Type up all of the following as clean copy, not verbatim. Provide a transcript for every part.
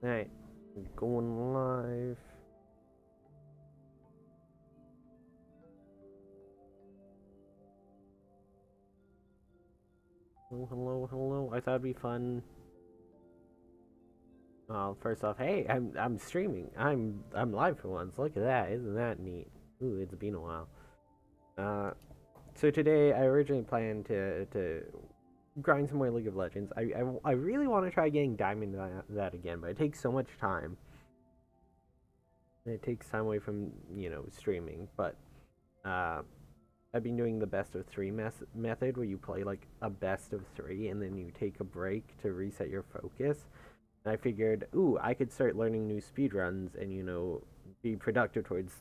Alright, going live. Oh, hello, hello. I thought it'd be fun. First off, hey, I'm streaming. I'm live for once. Look at that. Isn't that neat? Ooh, it's been a while. Uh, so today I originally planned to grind some more League of Legends. I really want to try getting Diamond that again, but it takes so much time. It takes time away from streaming. But uh, I've been doing the best of three method where you play like a best of three and then you take a break to reset your focus. And I figured, ooh, I could start learning new speedruns and, be productive towards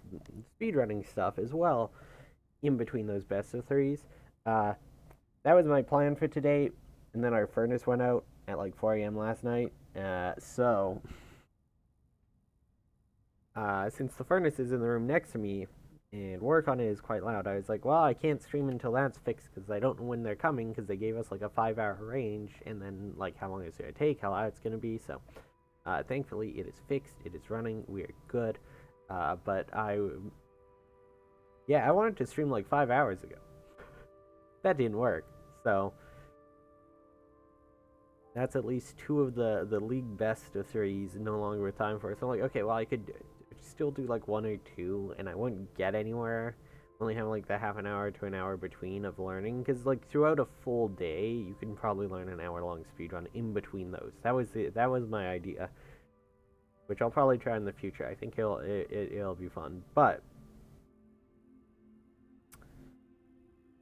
speedrunning stuff as well in between those best of threes. Uh, that was my plan for today. And then our furnace went out at like 4 a.m. last night. Since the furnace is in the room next to me and work on it is quite loud, I was like, well, I can't stream until that's fixed because I don't know when they're coming because they gave us like a 5 hour range and then like how long it's going to take, how loud it's going to be. So thankfully it is fixed, it is running, we are good. Yeah, I wanted to stream like 5 hours ago. That didn't work. So that's at least two of the league best of threes no longer with time for it. So I'm like, okay, well, I could still do like one or two, and I wouldn't get anywhere. Only have like the half an hour to an hour between of learning, because like throughout a full day, you can probably learn an hour long speed run in between those. That was my idea, which I'll probably try in the future. I think it'll be fun, but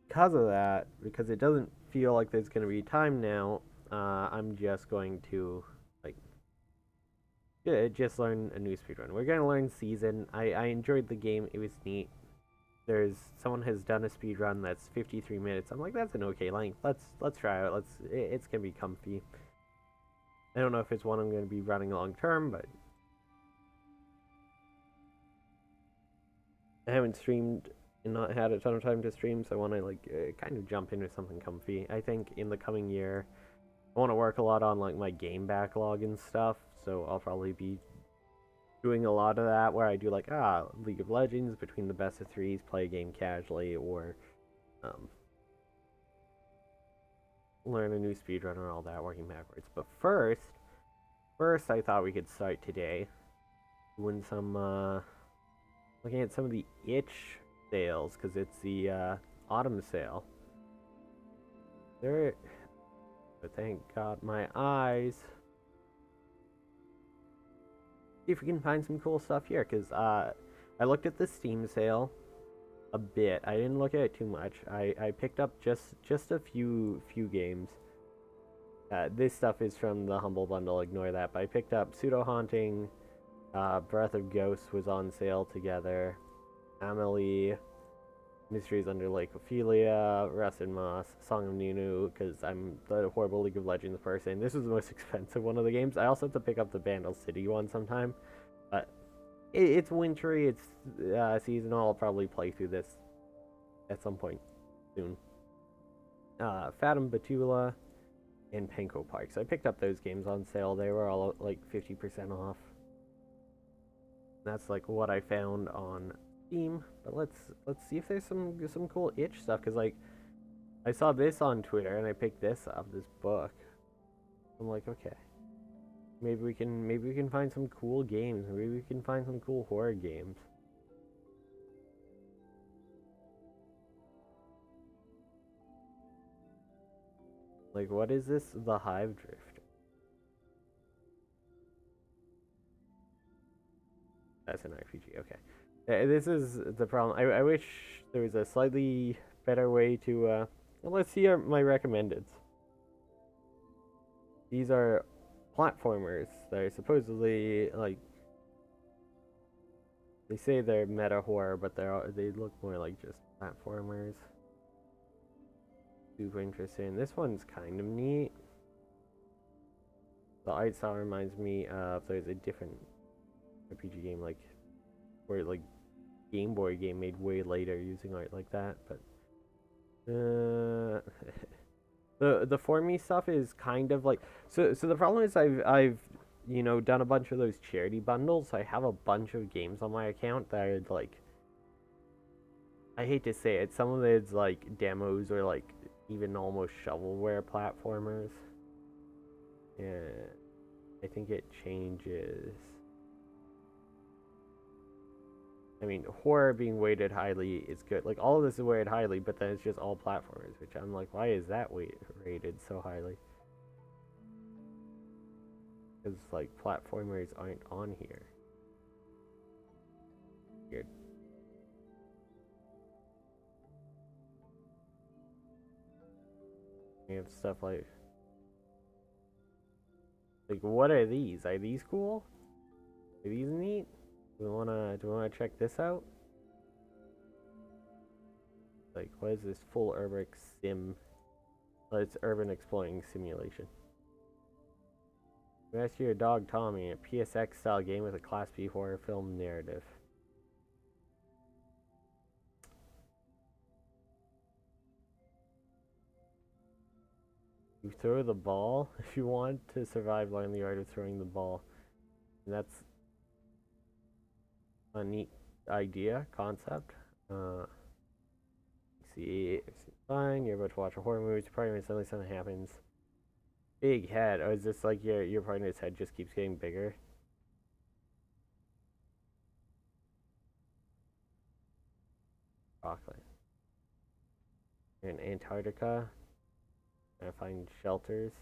because of that, because it doesn't feel like there's gonna be time now, I'm just going to like just learn a new speedrun. We're gonna learn season. I enjoyed the game. It was neat. There's someone has done a speedrun that's 53 minutes. I'm like, that's an okay length. Let's try it. It's gonna be comfy. I don't know if it's one I'm gonna be running long term, but I haven't streamed and not had a ton of time to stream, so I want to like kind of jump into something comfy. I think in the coming year, I want to work a lot on like my game backlog and stuff. So I'll probably be doing a lot of that where I do like League of Legends between the best of threes, play a game casually, or um, learn a new speedrunner, all that working backwards. But first I thought we could start today doing some looking at some of the itch sales because it's the autumn sale. There, but thank God my eyes. See if we can find some cool stuff here because I looked at the Steam sale a bit. I didn't look at it too much. I picked up just a few games. This stuff is from the Humble Bundle. Ignore that. But I picked up Pseudo Haunting. Breath of Ghosts was on sale together. Amelie, Mysteries Under Lake Ophelia, Rusted Moss, Song of Nunu, because I'm the horrible League of Legends person. This was the most expensive one of the games. I also have to pick up the Vandal City one sometime. But it's wintry, it's seasonal. I'll probably play through this at some point soon. Fathom Batula and Penko Park. So I picked up those games on sale. They were all like 50% off. That's like what I found on Steam. But let's see if there's some cool itch stuff. Cause like I saw this on Twitter and I picked this up, this book. I'm like, okay, maybe we can find some cool games. Maybe we can find some cool horror games. Like, what is this? The Hive Drift. That's an RPG. Okay. This is the problem. I wish there was a slightly better way to. Well, let's see my recommendeds. These are platformers that are supposedly like they say they're meta horror, but they look more like just platformers. Super interesting. This one's kind of neat. The art style reminds me of there's a different RPG game like where like Game Boy game made way later using art like that, but the for me stuff is kind of like so the problem is I've done a bunch of those charity bundles. So I have a bunch of games on my account that are like, I hate to say it, some of it's like demos or like even almost shovelware platformers. And I think it changes. I mean, horror being weighted highly is good. Like, all of this is weighted highly, but then it's just all platformers, which I'm like, why is that rated so highly? Because, like, platformers aren't on here. Weird. We have stuff like, what are these? Are these cool? Are these neat? Do we wanna check this out? Like, what is this full urban sim? Oh, it's urban exploring simulation. Rescue your dog Tommy, a PSX style game with a Class B horror film narrative. You throw the ball. If you want to survive, learn the art of throwing the ball. And that's a neat concept. See, fine. You're about to watch a horror movie. It's probably when suddenly something happens. Big head. Oh, is this like your partner's head just keeps getting bigger? Chocolate. You're in Antarctica. Trying to find shelters.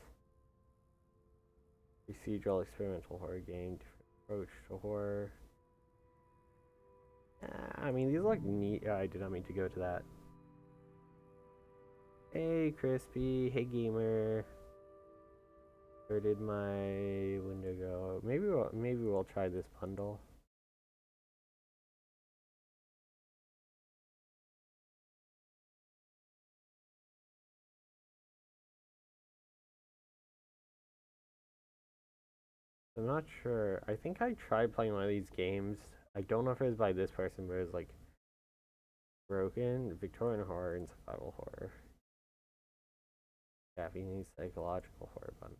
Procedural experimental horror game. Different approach to horror. I mean, these look neat. I did not mean to go to that. Hey, Crispy. Hey, Gamer. Where did my window go? Maybe we'll try this bundle. I'm not sure. I think I tried playing one of these games. I don't know if it was by this person, but it was like broken Victorian horror and survival horror. Japanese psychological horror bundle.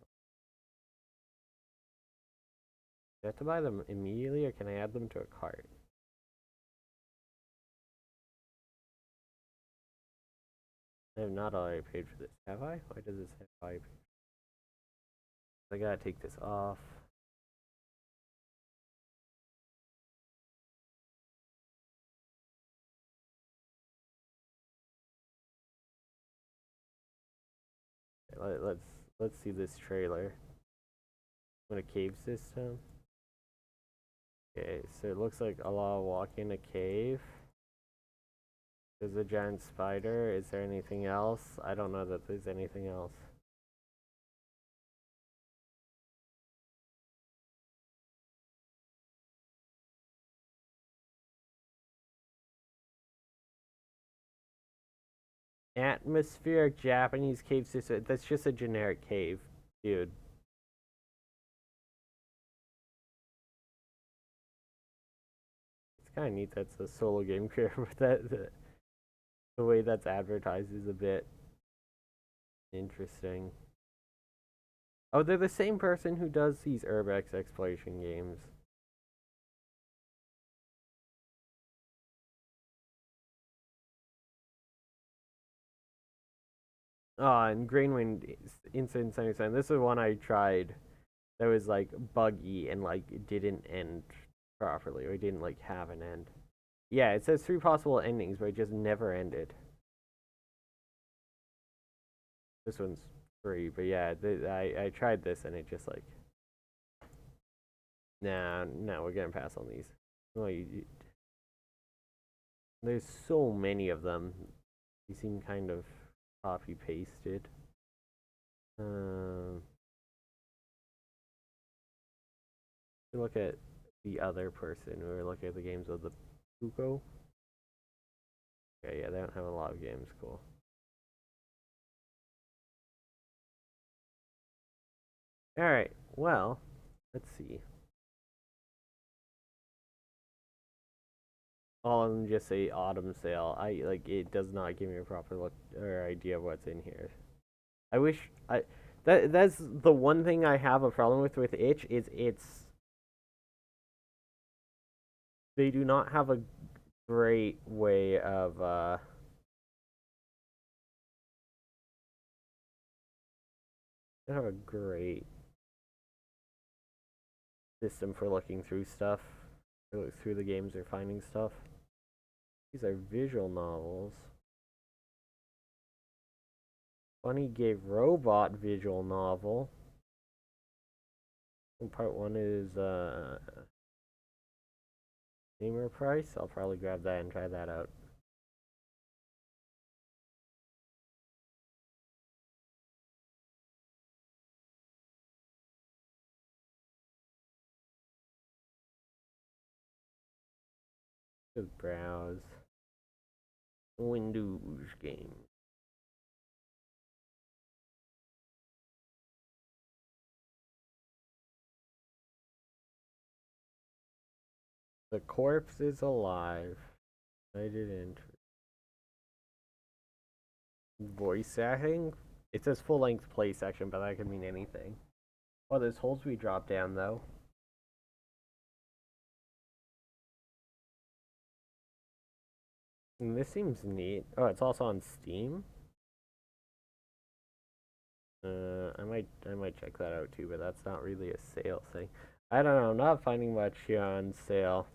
Do I have to buy them immediately, or can I add them to a cart? I have not already paid for this, have I? Why does it say I paid? I gotta take this off. Let's see this trailer. What a cave system. Okay, so it looks like Allah walk in a cave. There's a giant spider. Is there anything else? I don't know that there's anything else. Atmospheric Japanese cave system. That's just a generic cave, dude. It's kind of neat that's a solo game creator, but the way that's advertised is a bit interesting. Oh, they're the same person who does these Urbex exploration games. Oh, and Grainwind Incident 77. This is one I tried that was like buggy and like didn't end properly, or didn't like have an end. Yeah, it says 3 possible endings, but it just never ended. This one's free, but yeah, I tried this and it just like, nah, we're gonna pass on these. Well, there's so many of them. They seem kind of copy pasted. Look at the other person. We're looking at the games of the Puko. Okay, yeah, they don't have a lot of games. Cool. Alright, well, let's see. All of them just say autumn sale. It does not give me a proper look or idea of what's in here. I wish that's the one thing I have a problem with itch is they do not have a great way of they have a great system for looking through stuff, through the games or finding stuff. These are visual novels. Funny Gay Robot visual novel. Part one is Gamer Price. I'll probably grab that and try that out. Just browse. Windows game. The corpse is alive. I didn't. Voice acting? It says full length play section, but that could mean anything. Oh, there's holes we drop down though. And this seems neat. Oh, it's also on Steam. I might check that out too, but that's not really a sale thing. I don't know. I'm not finding much here on sale.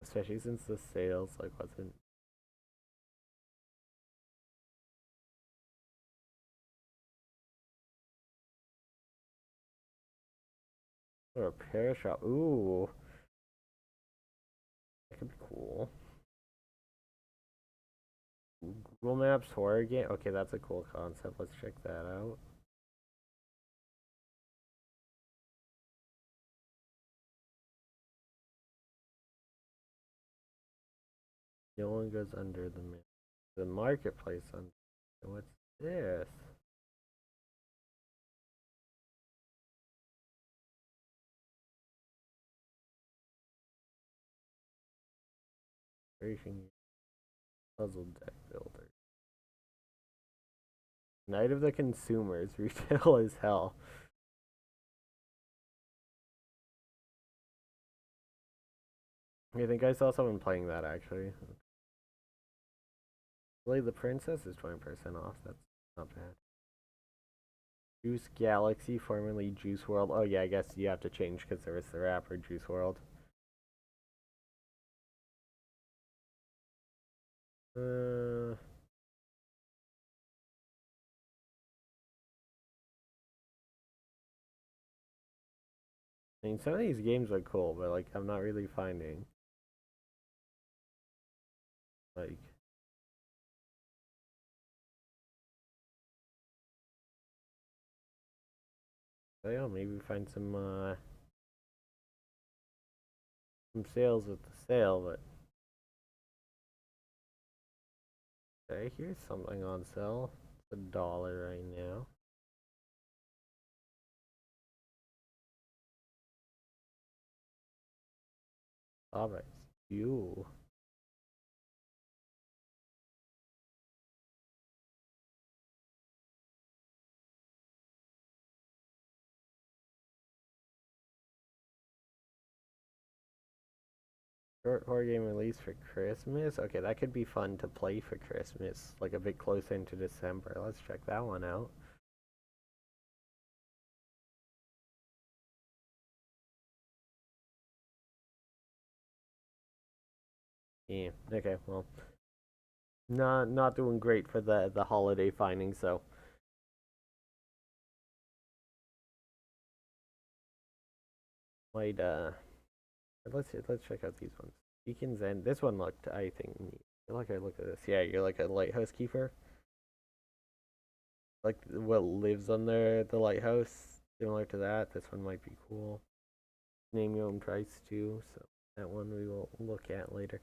Especially since the sales wasn't. Or a repair shop. Ooh, that could be cool. Google Maps horror game. Okay, that's a cool concept. Let's check that out. No one goes under the marketplace. What's this? Creation puzzle deck builder. Night of the Consumers. Retail as hell. I think I saw someone playing that actually. Play the Princess is 20% off. That's not bad. Juice Galaxy, formerly Juice World. Oh yeah, I guess you have to change because there was the rapper Juice World. Uh, I mean, some of these games are cool, but I'm not really finding like. I don't know, maybe find some sales with the sale, but okay, here's something on sale. It's $1 right now. Oh, but you. Short horror game release for Christmas. Okay, that could be fun to play for Christmas, like a bit close into December. Let's check that one out. Yeah. Okay. Well, not doing great for the holiday finding. So might let's check out these ones. Beacons End. This one looked, I think, neat. I look at this. Yeah, you're like a lighthouse keeper. Like what lives on the lighthouse. Similar to that. This one might be cool. Name your own price too. So that one we will look at later.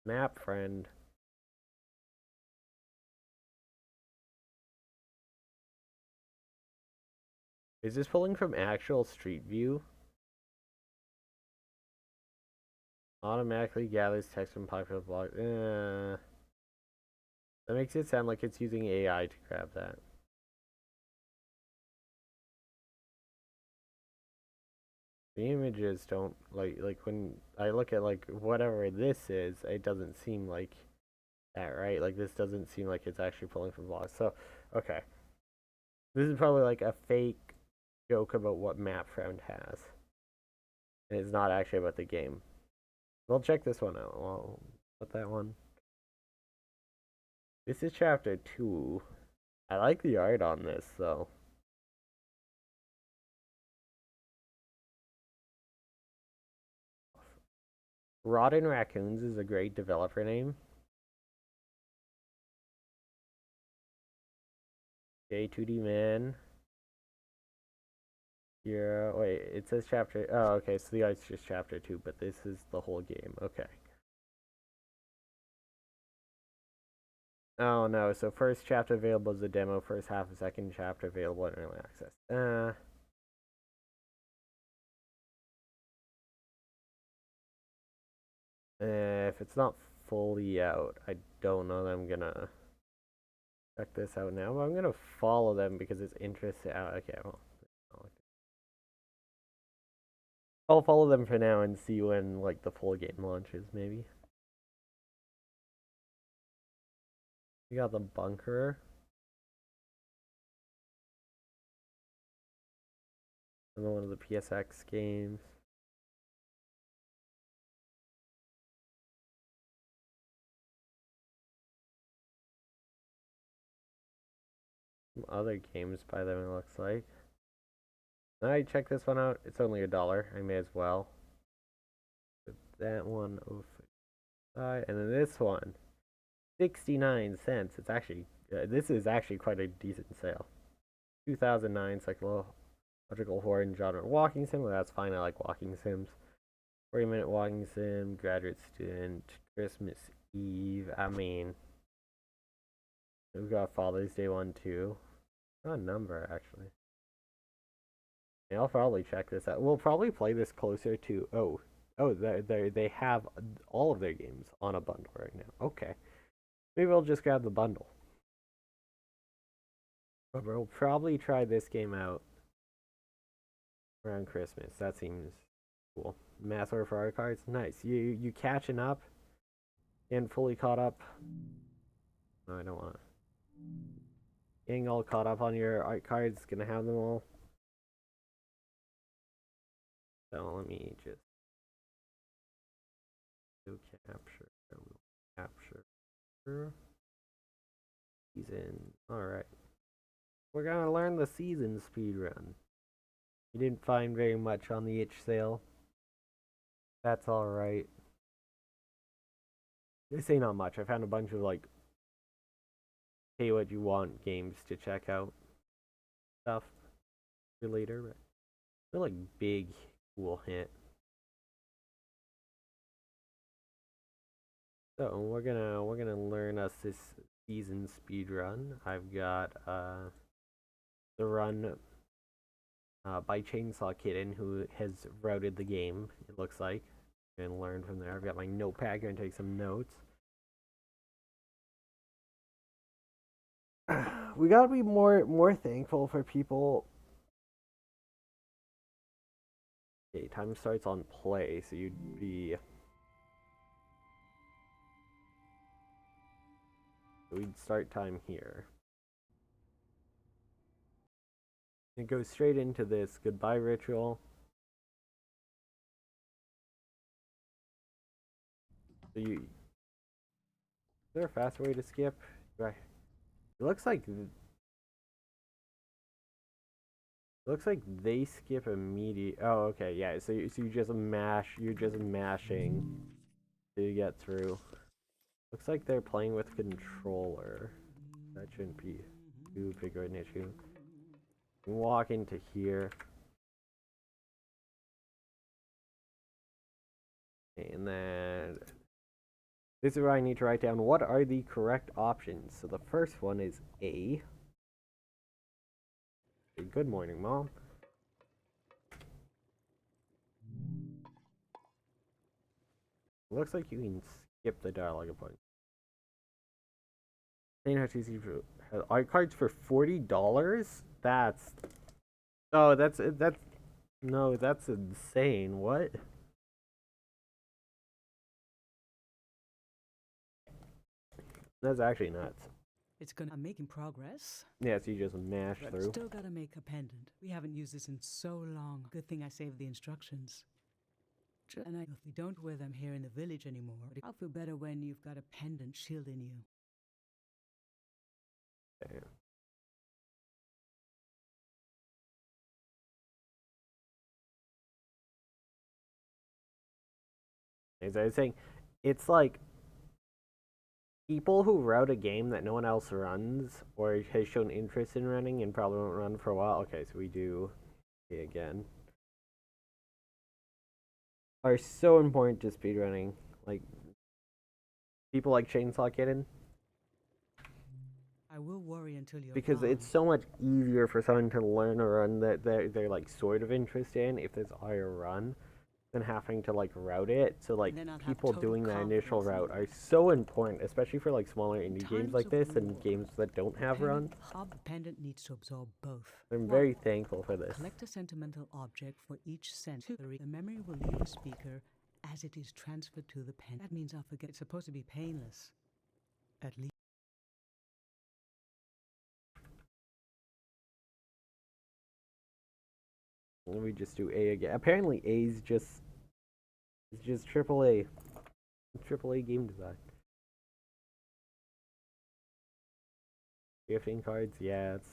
Map friend. Is this pulling from actual Street View? Automatically gathers text from popular blog. That makes it sound like it's using AI to grab that. The images don't like when I look at like whatever this is, it doesn't seem like that, right? Like this doesn't seem like it's actually pulling from vlogs. So, okay. This is probably like a fake joke about what MapFround has. And it's not actually about the game. We'll check this one out. We'll put that one. This is chapter 2. I like the art on this, though. Rotten Raccoons is a great developer name. Okay, 2D Man. Yeah, wait, it says chapter. Oh, okay, so the art's just chapter 2, but this is the whole game. Okay. Oh no, so first chapter available as a demo, first half, second chapter available in early access. If it's not fully out, I don't know that I'm gonna check this out now, but I'm gonna follow them because it's interesting. Oh, okay, well, I'll follow them for now and see when like the full game launches, maybe. We got the bunker. Another one of the PSX games. Some other games by them, it looks like. I check this one out. It's only $1. I may as well. Put that one over side, and then this one, 69 cents. It's actually this is actually quite a decent sale. 2009 psychological horror and genre walking sim. Well, that's fine. I like walking sims. 40-minute walking sim. Graduate student. Christmas Eve. I mean, we've got Father's Day one too. Not a number actually. Yeah, I'll probably check this out. We'll probably play this closer to they have all of their games on a bundle right now. Okay, maybe I'll just grab the bundle. But we'll probably try this game out around Christmas. That seems cool. Mass order for art cards, nice. You catching up and fully caught up? No, I don't want to. Getting all caught up on your art cards. Gonna have them all. So let me just do capture. Capture. Season. Alright. We're gonna learn the season speedrun. You didn't find very much on the itch sale. That's alright. They say not much. I found a bunch of like pay what you want games to check out stuff for later, but they're like big cool hit. So we're gonna learn us this season speed run. I've got the run by Chainsaw Kitten, who has routed the game. It looks like, and learn from there. I've got my notepad, gonna take some notes. We gotta be more thankful for people. Okay, time starts on play, so you'd be. We'd start time here. It goes straight into this goodbye ritual. So you. Is there a faster way to skip? Right. It looks like. It looks like they skip immediate. Oh, okay, yeah. So you just mash. You're just mashing to get through. Looks like they're playing with controller. That shouldn't be too big of an issue. Walk into here. And then this is where I need to write down what are the correct options. So the first one is A. Good morning, Mom. Looks like you can skip the dialogue appointment. Saying how easy for art cards for $40? That's oh, that's no, that's insane. What? That's actually nuts. It's gonna. I'm making progress. Yeah, so you just mash But through. still gotta make a pendant. We haven't used this in so long. Good thing I saved the instructions. And if we don't wear them here in the village anymore, I'll feel better when you've got a pendant shielding you. Okay. As I was saying, it's like people who route a game that no one else runs or has shown interest in running and probably won't run for a while. Okay, so we do it again. Are so important to speedrunning. Like people like Chainsaw Kitten I will worry until you're because gone. it's so much easier for someone to learn a run that they're like sort of interested in if there's already a run than having to like route it. So like people doing that initial route are so important, especially for like smaller indie games like this and games that don't have runs. Pendant needs to absorb both. I'm very thankful for this. Collect a sentimental object for each sensory. The memory will leave the speaker as it is transferred to the pen. That means I'll forget. It's supposed to be painless. At least. Let me just do A again. Apparently A's just it's just triple A game design. Gifting cards, yeah, it's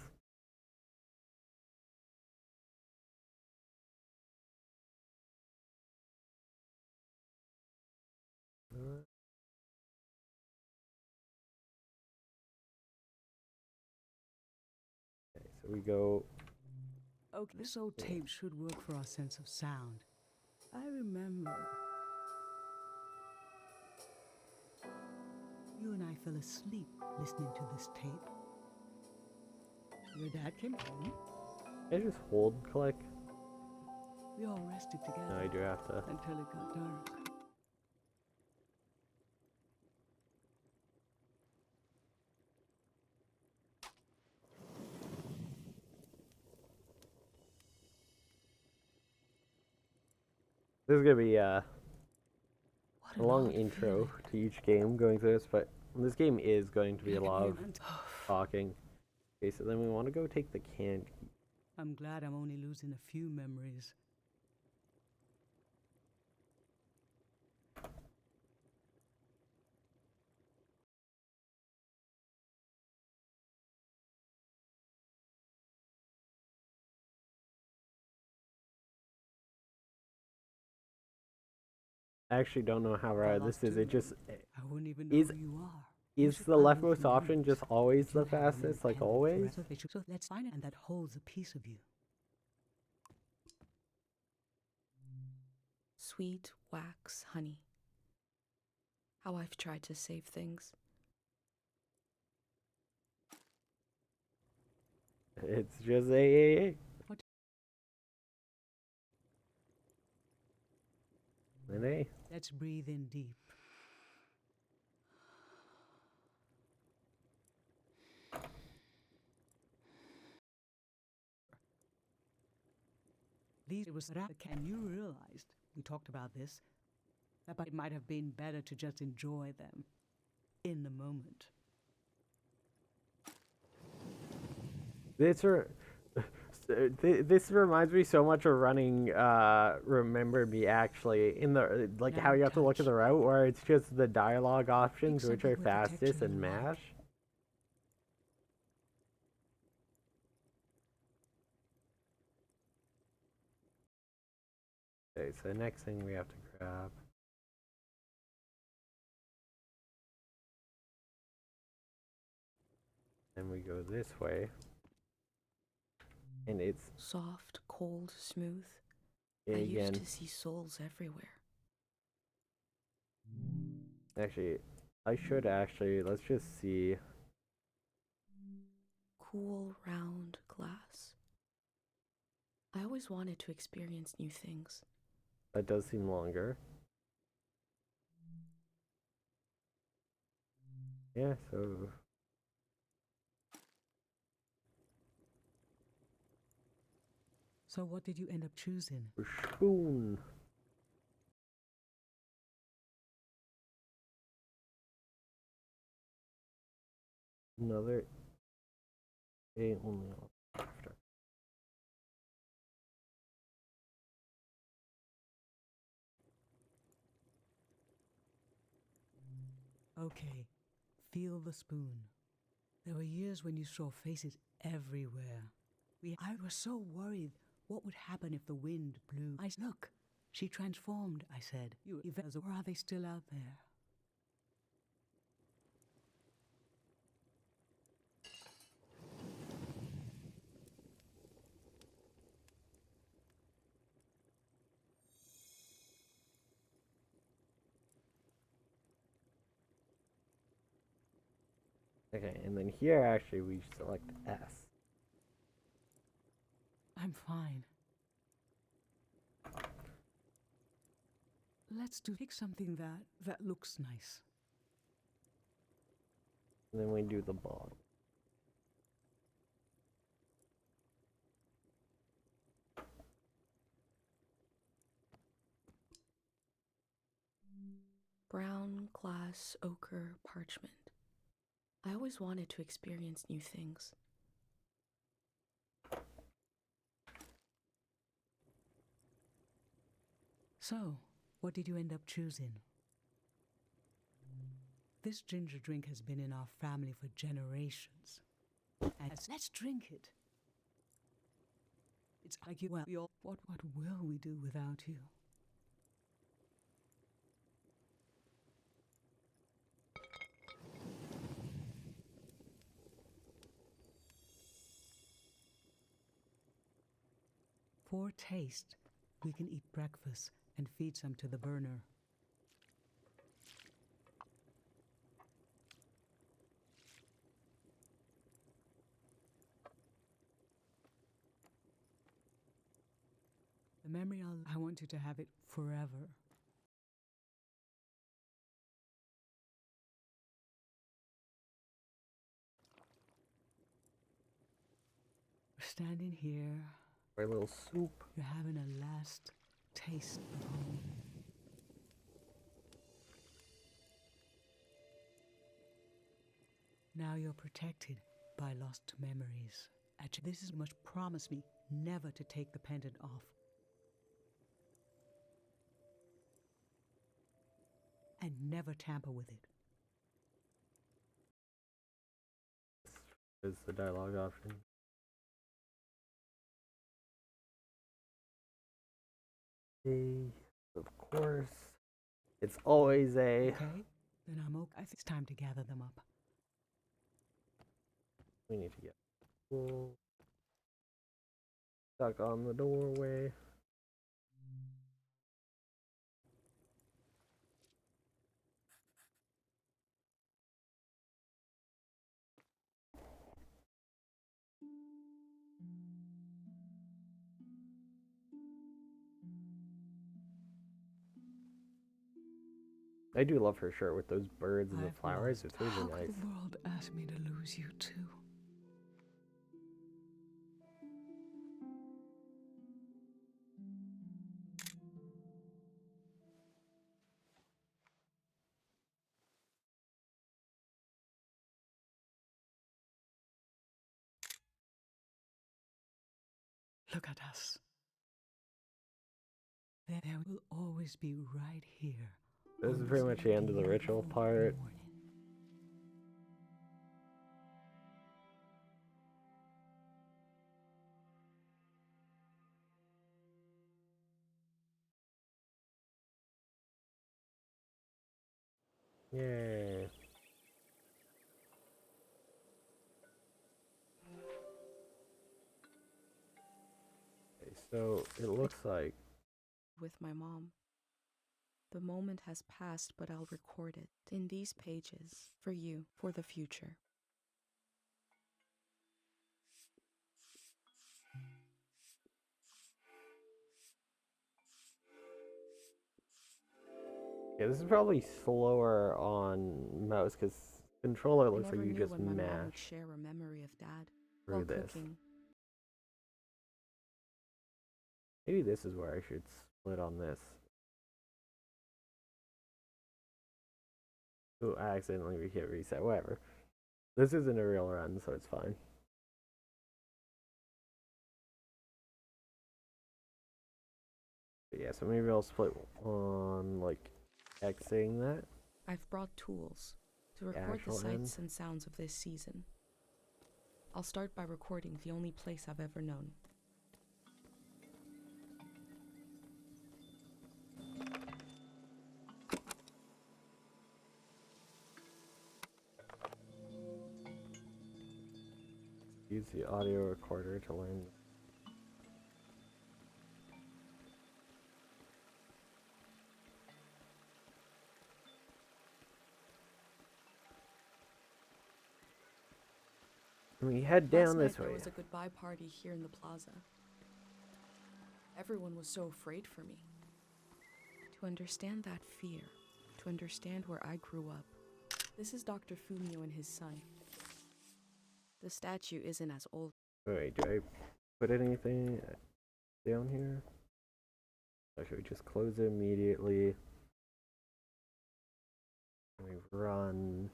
okay. So we go. Okay, this old tape should work for our sense of sound. I remember. You and I fell asleep listening to this tape. Your dad came home. I just hold click. We all rested together. No, I do have to. Until it got dark. This is gonna be a long intro to each game going through this, but this game is going to be a lot of talking. Okay, so then we want to go take the candy. I'm glad I'm only losing a few memories. I actually don't know how rare this is. It just I wouldn't even know who you are. is the leftmost option just always the fastest, like always? So let's find it, and that holds a piece of you. Sweet wax honey. How I've tried to save things. It's just a. An A. Let's breathe in deep. These was and you realized we talked about this, but it might have been better to just enjoy them in the moment. This reminds me so much of running Remember Me actually in the like how you have to look at the route where it's just the dialogue options which are fastest and mash. Okay, so the next thing we have to grab. Then we go this way. And it's soft, cold, smooth. I used to see souls everywhere. Actually, let's just see. Cool, round glass. I always wanted to experience new things. That does seem longer. Yeah, so So what did you end up choosing? Spoon. Another A only after. Okay, feel the spoon. There were years when you saw faces everywhere. I was so worried. What would happen if the wind blew? Look, she transformed, I said. Or are they still out there? Okay, and then here actually we select S. I'm fine. Let's pick something that looks nice. And then we do the ball. Brown, glass, ochre, parchment. I always wanted to experience new things. So, what did you end up choosing? This ginger drink has been in our family for generations. And let's drink it. It's like what will we do without you? For taste, we can eat breakfast and feed some to the burner. The memory I want you to have it forever. We're standing here. Our little soup. You're having a last taste of home. Now you're protected by lost memories. This is much. Promise me never to take the pendant off. And never tamper with it. This is the dialogue option. A, of course. It's always A. Okay? Then I'm okay. I think it's time to gather them up. We need to get stuck on the doorway. I do love her shirt with those birds and the flowers. It's really How nice. could the world ask me to lose you too? Look at us. There will always be right here. This is pretty much the end of the ritual part. Yay. Okay, so it looks like With my mom. The moment has passed, but I'll record it in these pages for you, for the future. yeah, this is probably slower on mouse because controller looks like you just when my mom would mash share a memory of Dad through while this. cooking. Maybe this is where I should split on this. Ooh, I accidentally hit reset. Whatever. This isn't a real run, so it's fine. But yeah, so maybe I'll split on like exiting that. I've brought tools to record the sights and sounds of this season. I'll start by recording the only place I've ever known. Use the audio recorder to learn. We head down this way. There was a goodbye party here in the plaza. Everyone was so afraid for me. To understand that fear, to understand where I grew up. This is Dr. Fumio and his son. The statue isn't as old. Wait, do I put anything down here? Or should we just close it immediately? We run.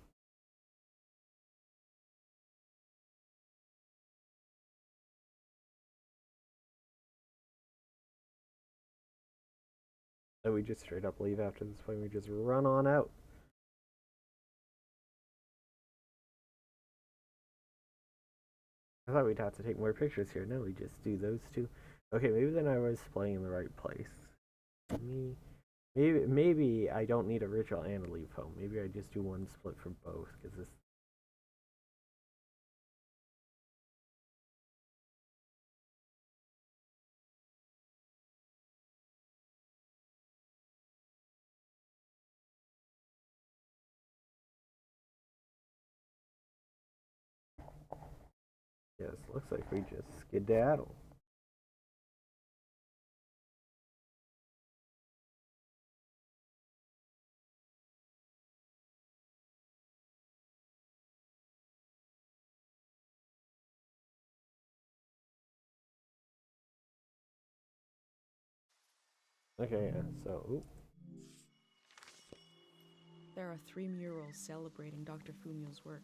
So we just straight up leave after this point. We just run on out. I thought we'd have to take more pictures here. No, we just do those two. Okay, maybe then I was playing in the right place. Maybe I don't need a ritual and a leave home. Maybe I just do one split for both, because this. Yes, looks like we just skedaddle. Okay, yeah, so. Ooh. There are 3 murals celebrating Dr. Fumio's work.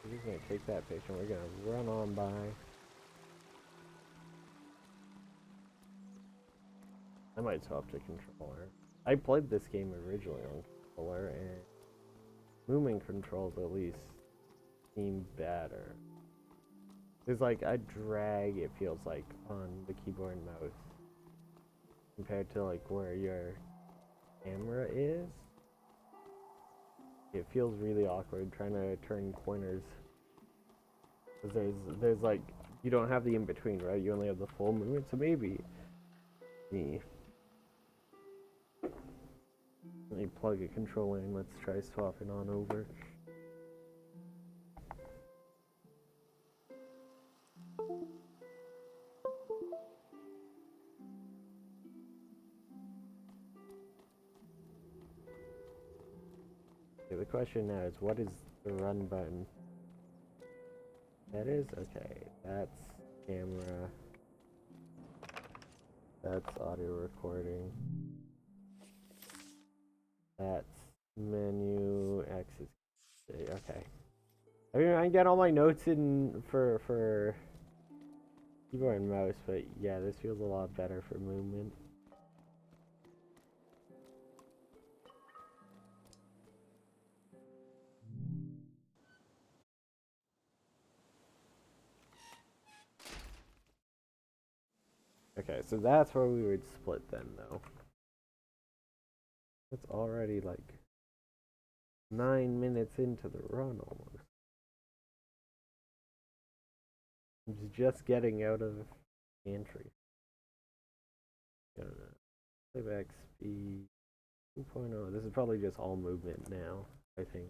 We're just gonna take that picture and we're gonna run on by. I might swap to controller. I played this game originally on controller, and movement controls at least seem better. There's like a drag, it feels like, on the keyboard and mouse compared to like where your camera is. It feels really awkward trying to turn corners. Because there's like, you don't have the in-between, right? You only have the full movement, so maybe me. Let me plug a controller in, let's try swapping on over. Okay, the question now is, what is the run button? That is? Okay, that's camera. That's audio recording. That's menu, X is okay. I mean, I get all my notes in for keyboard and mouse, but yeah, this feels a lot better for movement. Okay, so that's where we would split then, though. It's already like 9 minutes into the run almost. I'm just getting out of entry. Playback speed 2.0. This is probably just all movement now, I think.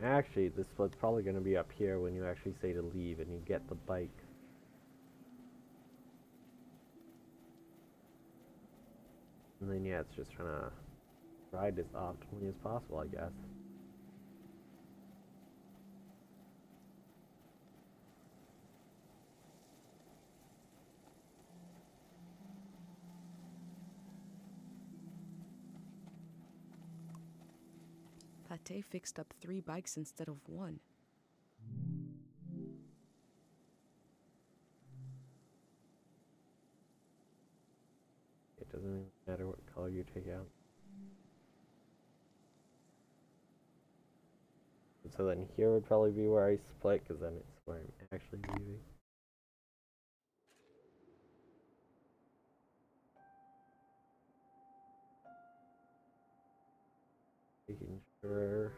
Actually, this split's probably going to be up here when you actually say to leave and you get the bike. And then, yeah, it's just trying to ride as optimally as possible, I guess. Pate fixed up 3 bikes instead of 1. It doesn't even matter what color you take out. And so then here would probably be where I split, because then it's where I'm actually leaving. Making sure.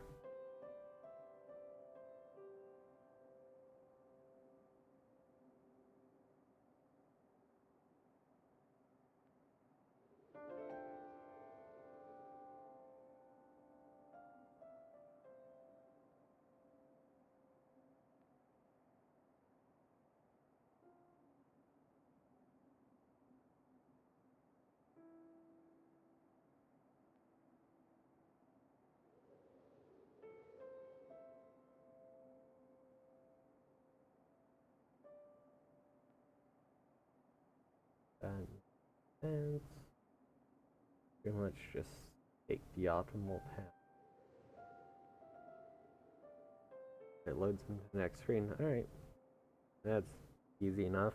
And pretty much just take the optimal path. It loads into the next screen. Alright. That's easy enough.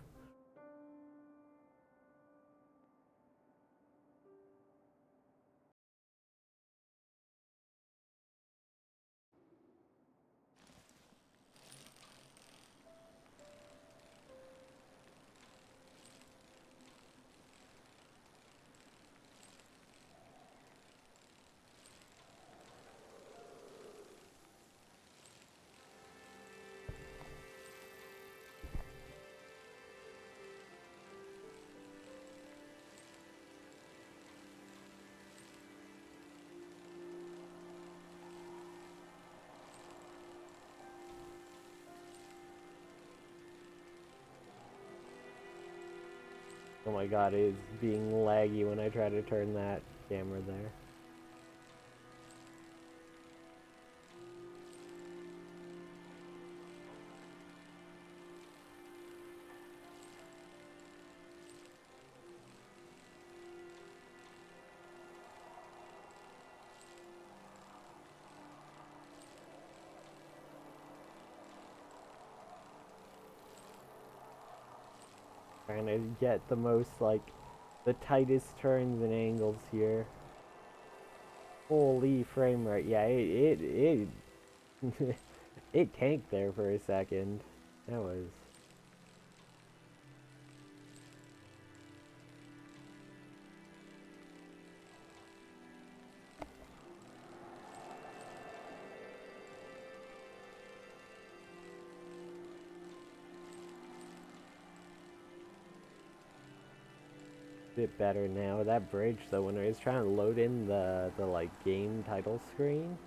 Oh my god, it is being laggy when I try to turn that camera there. Trying to get the most, like, the tightest turns and angles here. Holy frame rate. Yeah, it it tanked there for a second. That was... bit better now. That bridge though, when I was trying to load in the like game title screen.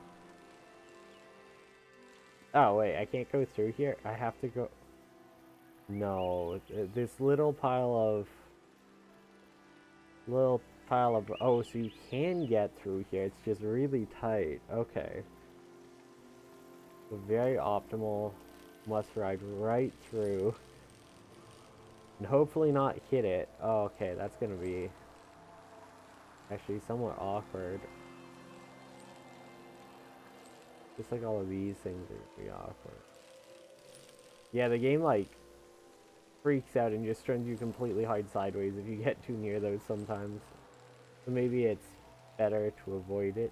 Oh wait, I can't go through here. I have to go. No, this little pile of. Oh, so you can get through here. It's just really tight. Okay. So very optimal. Must ride right through. And hopefully not hit it. Oh, okay, that's gonna be actually somewhat awkward. Just like all of these things are gonna be awkward. Yeah, the game like freaks out and just turns you completely hard sideways if you get too near those sometimes. So maybe it's better to avoid it.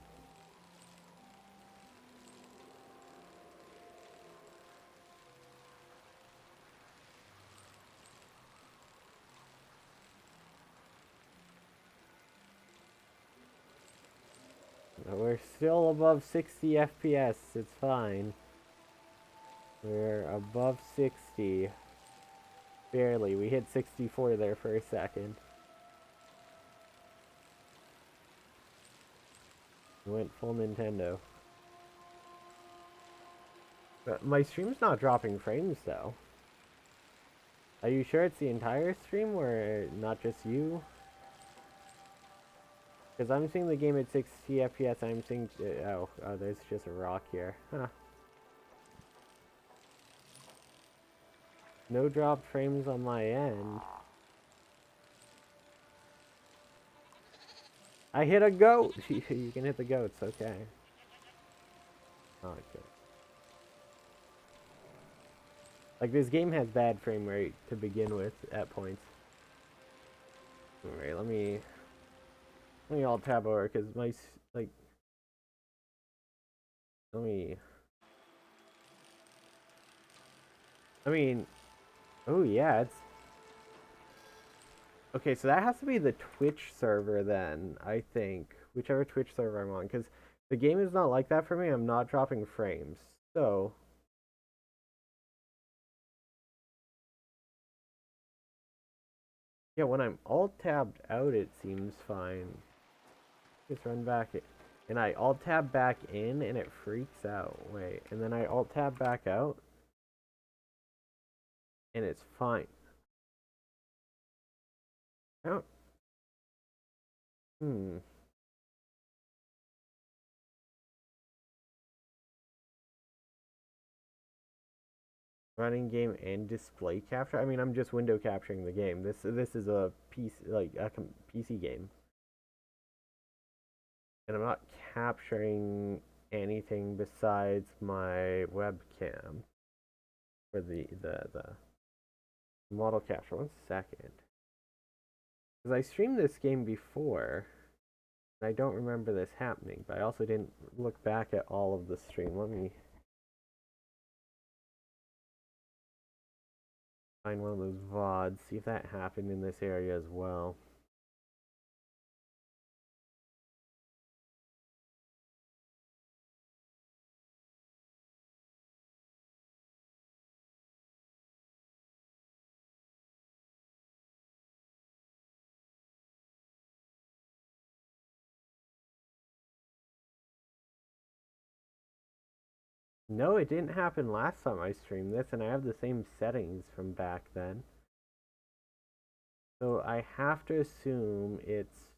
We're still above 60 FPS. It's fine. We're above 60. Barely. We hit 64 there for a second. We went full Nintendo. My stream's not dropping frames though. Are you sure it's the entire stream or not just you? Because I'm seeing the game at 60 FPS. I'm seeing oh, there's just a rock here. Huh. No drop frames on my end. I hit a goat. You can hit the goats. Okay. Oh, okay. Like this game has bad frame rate to begin with at points. Alright, let me alt tab over because my like let me. I mean, oh yeah, it's okay. So that has to be the Twitch server then. I think whichever Twitch server I'm on, because the game is not like that for me. I'm not dropping frames, so. Yeah, when I'm alt tabbed out, it seems fine. Just run back it. And I alt tab back in and it freaks out. Wait, and then I alt tab back out and it's fine. Oh. Hmm. Running game and display capture. I mean, I'm just window capturing the game. This is a PC like a PC game, and I'm not capturing anything besides my webcam for the model capture. 1 second, because I streamed this game before. I don't remember this happening, but I also didn't look back at all of the stream. Let me find one of those VODs, see if that happened in this area as well. No, it didn't happen last time I streamed this, and I have the same settings from back then. So I have to assume it's